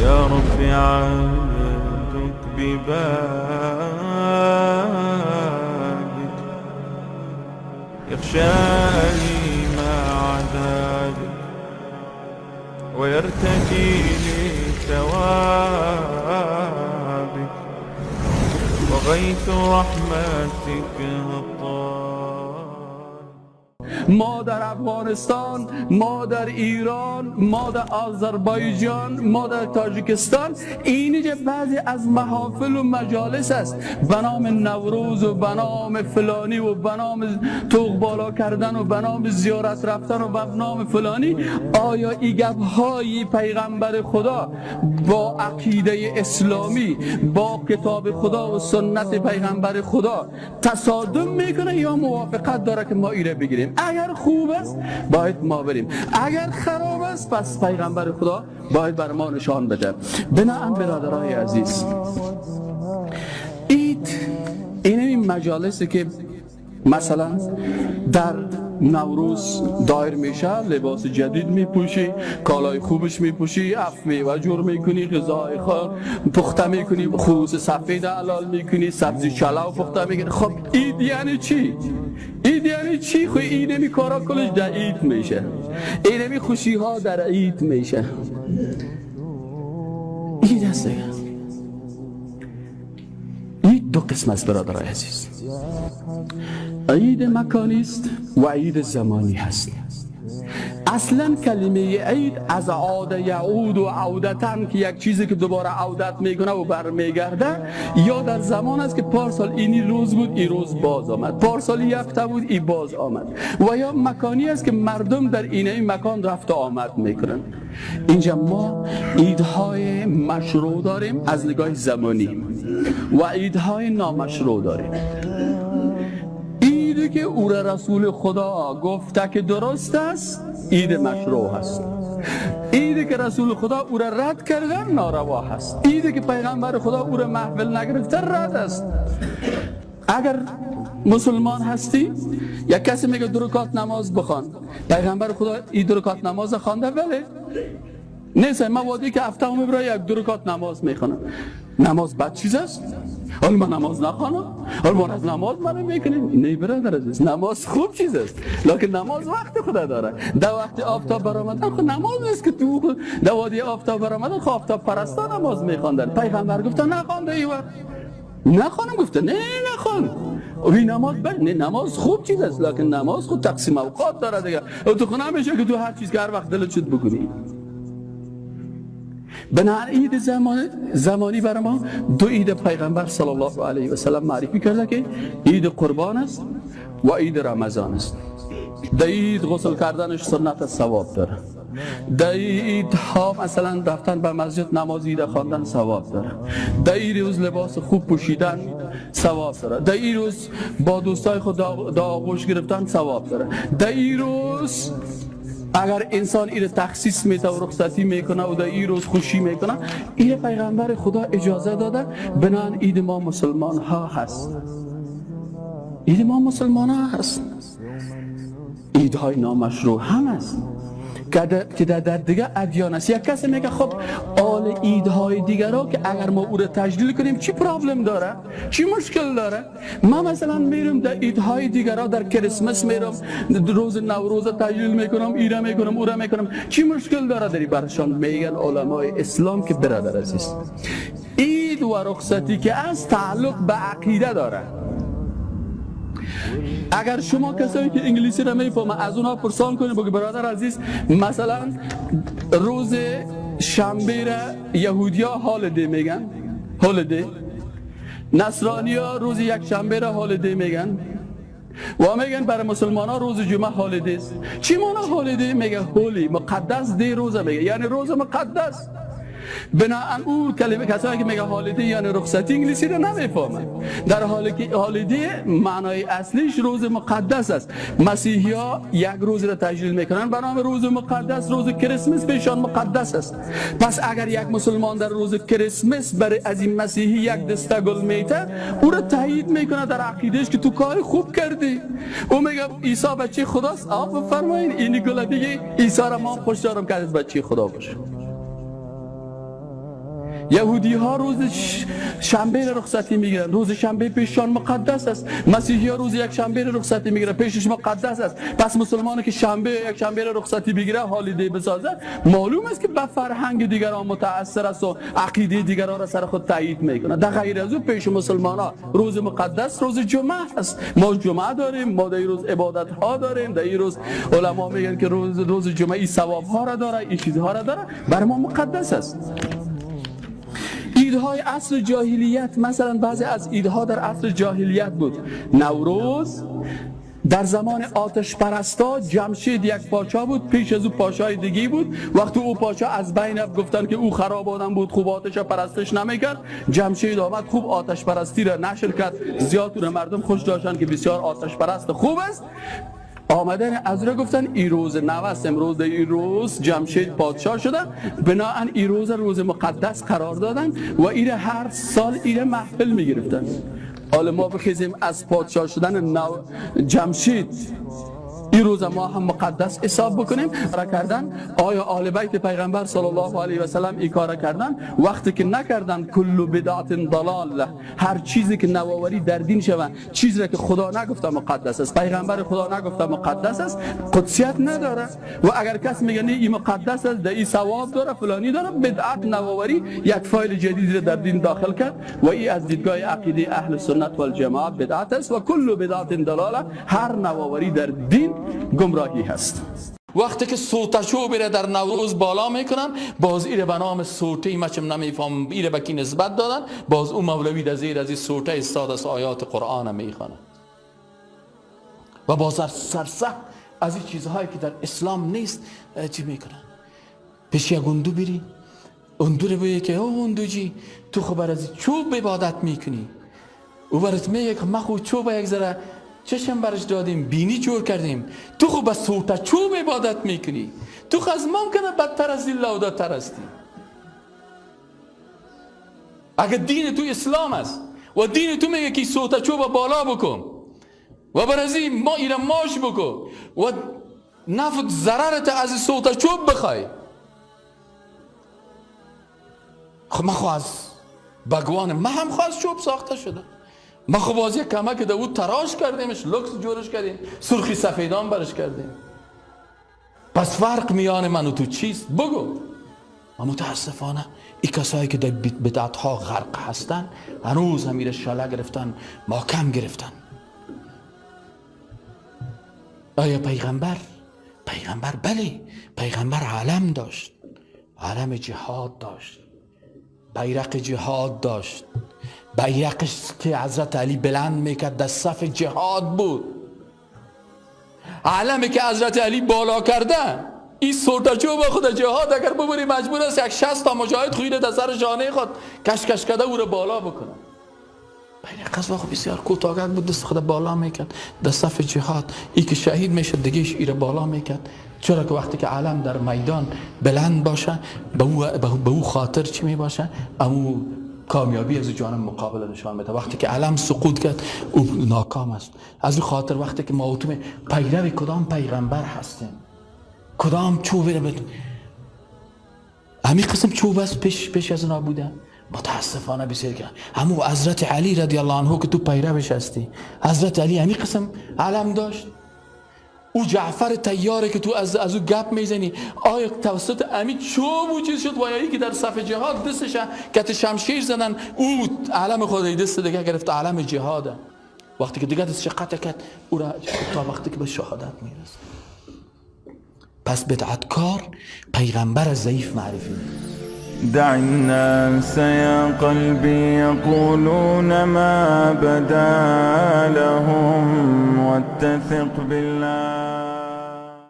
يا رب عهدك ببابك يخشاني مع عذابك ويرتجي لثوابك وغيث رحمتك الطال. ما در افغانستان، ما در ایران، ما در آذربایجان، ما در تاجیکستان اینجا بعضی از محافل و مجالس است به نام نوروز و به نام فلانی و به نام طوق بالا کردن و به نام زیارت رفتن و به نام فلانی. آیا این گپ‌های پیغمبر خدا با عقیده اسلامی، با کتاب خدا و سنت پیغمبر خدا تصادم میکنه یا موافقت داره که ما ایره بگیریم؟ اگر خوب است باید ما بریم، اگر خراب است پس پیغمبر خدا باید بر ما نشان بده. بنابراین برادرای عزیز، این مجالسی که مثلا در نوروز دایر میشه، لباس جدید میپوشی، کالای خوبش میپوشی، اف میوه جور میکنی، غذای پخته میکنی، خروس سفید حلال میکنی، سبزی چلاو پخته میکنی. خب عید یعنی چی؟ عید یعنی چی؟ خب اینمی کارا کلش در عید میشه، اینمی خوشی ها در عید میشه. عید است دیگه. عید دو قسم است برادرای عزیز، عید مکانی است و عید زمانی هست. اصلا کلمه عید از عاد یعود و عودتن که یک چیزی که دوباره عودت میکنه و برمیگرده، یا در زمان است که پارسال اینی روز بود این روز باز آمد، پارسال یک هفته بود این باز آمد، و یا مکانی است که مردم در این مکان رفت و آمد میکنن. اینجا ما عیدهای مشروع داریم از نگاه زمانی و عیدهای نامشروع داریم. عیدی که او را رسول خدا گفته که درست است عید مشروع هست، عیدی که رسول خدا او را رد کردن ناروا هست، عیدی که پیغمبر خدا او را محفل نگرفته رد است. اگر مسلمان هستی یک کسی میگه 2 رکعت نماز بخوان، پیغمبر خدا این 2 رکعت نماز خوانده؟ بله. نیست موادی که هفته هم برای یک 2 رکعت نماز میخونم. نماز بد چیز است؟ حالا ما نماز نخوانم؟ حالا ما از نماز منو میکنیم؟ نه برادر عزیز، نماز خوب چیز است، لکن نماز وقت خدا داره. در وقت آفتاب برآمدن خود نماز نیست که تو در وادی آفتاب برآمدن خود آفتاب پرستا نماز میخواندن. پیغمبر گفته نخوانده ای وقت نخوانم، گفته نه نخوان. این نماز بد نه، نماز خوب چیز است، لکن نماز خود تقسیم اوقات داره دیگه. تو خونه میشه که تو هر چیز که هر وقت دلت شد بکنی. بنابراین عید زمانی برای ما 2 عید پیغمبر صلی الله علیه و سلم معرفی کرده که عید قربان است و عید رمضان است. در عید غسل کردنش سنت ثواب داره، در عید ها مثلا رفتن به مسجد نماز عید خواندن ثواب داره، در عید روز لباس خوب پوشیدن ثواب داره، در عید روز با دوستای خود آغوش گرفتن ثواب داره، در عید روز اگر انسان این تخصیص میده و رخصتی میکنه و در این روز خوشی میکنه، این پیغمبر خدا اجازه داده. بنابراین عید ما مسلمان ها هست، عید ما مسلمان ها هست. عیدهای نامشروع هم هست که در دیگه ادیان است. یک کسی میگه خب آل عیدهای دیگر ها که اگر ما او را تجلیل کنیم چی پرابلم داره، چی مشکل داره؟ ما مثلا میرم در عیدهای دیگر ها، در کریسمس میرم، روز نوروز تجلیل میکنم، ایره میکنم، او را میکنم، چی مشکل داره داری؟ برشان میگن علمای اسلام که برادر عزیز، عید و رخصتی که از تعلق به عقیده داره. اگر شما کسایی که انگلیسی را میفهمن از اونها پرسان کنید، بگید برادر عزیز مثلا روز شنبه را یهودیا هالیدی میگن، هالیدی، نصرانیا روز یک شنبه را هالیدی میگن و میگن برای مسلمان ها روز جمعه هالیدی است. چی معنی هالیدی؟ میگه هولی، مقدس دی روزه، میگه یعنی روز مقدس. بنابراین او کلمه کسایی که میگه هالیدی یعنی رخصتی انگلیسی رو نمیفهمن، در حالی که هالیدی معنای اصلیش روز مقدس است. مسیحی ها یک روز رو تجلیل میکنن به نام روز مقدس، روز کریسمس پیشان مقدس است. پس اگر یک مسلمان در روز کریسمس برای از این مسیحی یک دسته گل میته، او رو تایید میکنه در عقیدهش که تو کار خوب کردی. او میگه عیسی بچه خداست، بفرمایید این گل دیگه عیسی را ما خوش دارم که از بچه خدا باشه. یهودی ها روز شنبه رخصتی میگیرن، روز شنبه پیششان مقدس است. مسیحی ها روز یک شنبه رخصتی میگیرن، پیشش مقدس است. پس مسلمانی که شنبه یک شنبه رخصتی بگیره، هالیدی بسازه، معلوم است که به فرهنگ دیگران متاثر است و عقیده دیگران را سر خود تایید میکنه. در غیر از او پیش مسلمان ها روز مقدس روز جمعه است. ما جمعه داریم، ما در این روز عبادت ها داریم، در این روز علما میگن که روز جمعه ای ثواب ها را داره، این چیزها را داره، برای ما مقدس است. ایدهای عصر جاهلیت، مثلا بعضی از ایدها در عصر جاهلیت بود. نوروز در زمان آتش پرستا جمشید یک پادشاه بود، پیش از او پادشاه دیگه بود. وقتی او پادشاه از بین رفت، گفتن که او خراب آدم بود، خوب آتش پرستش نمیکرد. جمشید آمد خوب آتش پرستی را نشر کرد، زیاد مردم خوش داشتن که بسیار آتش پرست خوب است. آمدن از را گفتن این روز نوست، امروز در این روز جمشید پادشاه شده، بناهن این روز مقدس قرار دادن و این هر سال این محفل می گرفتن. حالا ما بخیزیم از پادشاه شدن جمشید این روز ما هم مقدس حساب بکنیم. را کردن آیا آل بیت پیغمبر صلی الله علیه و سلم این کار کردن؟ وقتی که نکردن، کل بدعت ضلال، هر چیزی که نوآوری در دین شود، چیزی را که خدا نگفته مقدس است، پیغمبر خدا نگفته مقدس است، قدسیت نداره. و اگر کس میگه نه این مقدس است، این ثواب داره، فلانی داره، بدعت نوآوری یک فایل جدید را در دین داخل کرد و این از دیدگاه عقیده اهل سنت و الجماعت بدعت است و کل بدعت ضلال، هر نوآوری در دین گمراهی هست. وقتی که صوتشو بره در نوروز بالا میکنن، باز ایره به نام صوتی مچم نمیفهم ایره به کی نسبت دادن، باز اون مولوی در زیر از این صوته استاد از آیات قرآن میخوانه و باز سرسخت از این چیزهایی که در اسلام نیست چی میکنن. پیش یک اندو بری، اندو رو بگه که او اندو جی تو خبر از چوب عبادت میکنی، او برات میگه که ما خود چوب یک ذره چشم برش دادیم، بینی جور کردیم، تو خود بس صوت چوب عبادت میکنی، تو خود از ممکنه بدتر از این لوداتر هستی. اگر دین تو اسلام است و دین تو میگه که صوت چوب بالا بکن و برازی ما اینا ماش بکن و نفت ضررت از صوت چوب بخوای، خب ما خود از بگوان ما هم خود از چوب ساخته شده، ما خب بازی کمک داود تراش کردیمش، لکس جورش کردیم، سرخی سفیدان برش کردیم. پس فرق میان من و تو چیست؟ بگو. و متاسفانه این کسایی که در بدعت ها غرق هستن هنوز همیر شله گرفتن، محکم گرفتن. آیا پیغمبر بله، پیغمبر علم داشت، علم جهاد داشت، بیرق جهاد داشت، بیرقش که حضرت علی بلند میکرد در صف جهاد بود. علمی که حضرت علی بالا کرده، این سرتچوب خود جهاد اگر ببری مجبور است یک 60 تا مجاهد خویده در سر شانه خود کشکش کرده او را بالا بکنه. بیرق از واقع بسیار کوتاه‌گرد بود، دست خود بالا میکرد در صف جهاد. این که شهید میشد دیگه این را بالا میکرد، چرا که وقتی که علم در میدان بلند باشه به او خاطر چی میباشه؟ امو کامیابی از جانب مقابل نشان میده. وقتی که علم سقوط کرد او ناکام است. از این خاطر وقتی که ما پیرو کدام پیغمبر هستیم، کدام چوبه رو بدون همین قسم چوب است پیش از اونا بوده، متاسفانه بسیار که همون حضرت علی رضی الله عنه که تو پیروش هستی، حضرت علی همین قسم علم داشت. او جعفر طیاره که تو از او گپ میزنی، آیا توسط امی چوب و چیز شد و یا که در صف جهاد دستش کت شمشیر زدن، او علم خودی دست دیگه گرفت، علم جهاده. وقتی که دیگه دستش قطع کرد او را تا وقتی که به شهادت میرسه. پس بدعتکار پیغمبر ضعیف معرفی میکنه. دع الناس يا قلبي يقولون ما بدا لهم واتثق بالله.